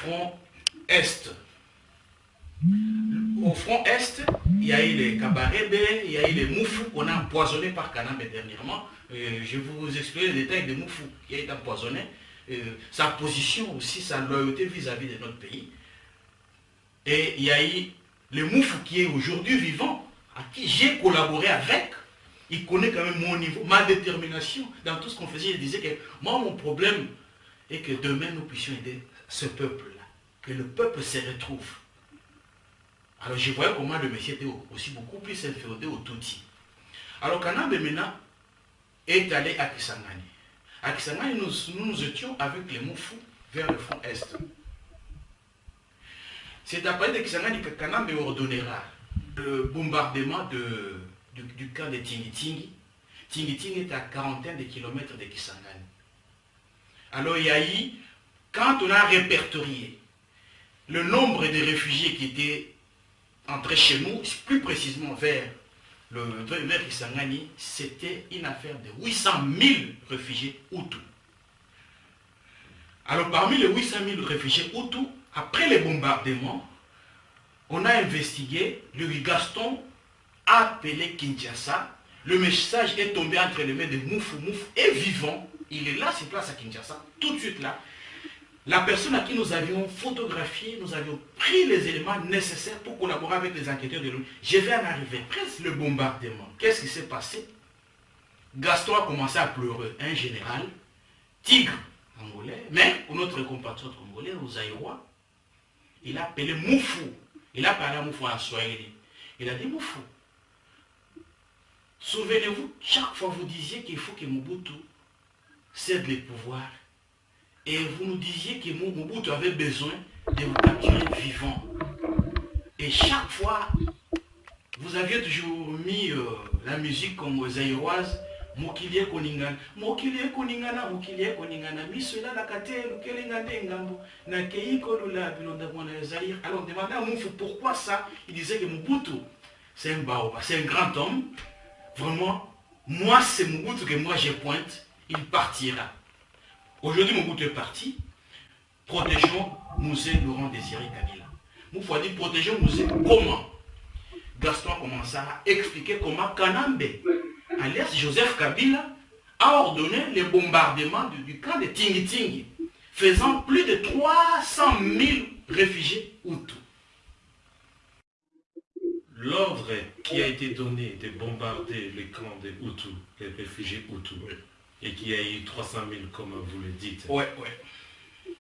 front Est. Au front Est, il y a eu les Kabarebe, il y a eu les Moufou qu'on a empoisonnés par Kanambe dernièrement. Je vais vous expliquer les détails de Moufou qui a été empoisonné. Sa position aussi, sa loyauté vis-à-vis de notre pays. Et il y a eu le Moufou qui est aujourd'hui vivant, à qui j'ai collaboré avec. Il connaît quand même mon niveau, ma détermination dans tout ce qu'on faisait. Il disait que moi, mon problème est que demain, nous puissions aider ce peuple-là, que le peuple se retrouve. Alors je voyais comment le monsieur était aussi beaucoup plus inféodé au Tutsi. Alors Kanambe maintenant est allé à Kisangani. À Kisangani, nous étions avec les Moufou vers le front Est. C'est à partir de Kisangani que Kanambe ordonnera le bombardement du camp de Tingi-Tingi. Tingi-Tingi est à quarantaine de kilomètres de Kisangani. Alors il y a eu, quand on a répertorié le nombre de réfugiés qui étaient entrés chez nous, plus précisément vers Kisangani, c'était une affaire de 800 000 réfugiés Hutus. Alors parmi les 800 000 réfugiés Hutus, après les bombardements, on a investigué, le Gaston a appelé Kinshasa, le message est tombé entre les mains de Moufou. Moufou est vivant, il est là, sur place à Kinshasa, tout de suite là. La personne à qui nous avions photographié, nous avions pris les éléments nécessaires pour collaborer avec les enquêteurs de l'ONU. Je vais en arriver, presque le bombardement. Qu'est-ce qui s'est passé? Gaston a commencé à pleurer, un général, tigre angolais, mais pour notre compatriote congolais, aux Aïrois, il a appelé Moufou. Il a parlé à Moufou en Swahili. Il a dit Moufou, souvenez-vous, chaque fois vous disiez qu'il faut que Mobutu cède les pouvoirs. Et vous nous disiez que Mobutu avait besoin de vous capturer vivant. Et chaque fois, vous aviez toujours mis la musique comme aux Aïroises, Mokilie Koningana, Mokilie Koningana, Mokilie Koningana, Missoula la Kate, Lukelingane Ngambo, Nakei Kolula, Bilonda Mona Zaïr. Alors demandez à Moufou pourquoi ça. Il disait que Mobutu, c'est un baoba, c'est un grand homme. Vraiment, moi c'est Mobutu que moi je pointe, il partira. Aujourd'hui, Mobutu est parti. Protégeons Mouzé Laurent Désiré Kabila. Moufou a dit protégeons Mouzé. Comment? Gaston a commencé à expliquer comment Kanambe, alias Joseph Kabila, a ordonné le bombardement du camp de Tingi-Tingi, faisant plus de 300 000 réfugiés Hutus. L'ordre qui a été donné de bombarder le camp des Hutus, les réfugiés Hutus, et qui a eu 300 000, comme vous le dites. Ouais.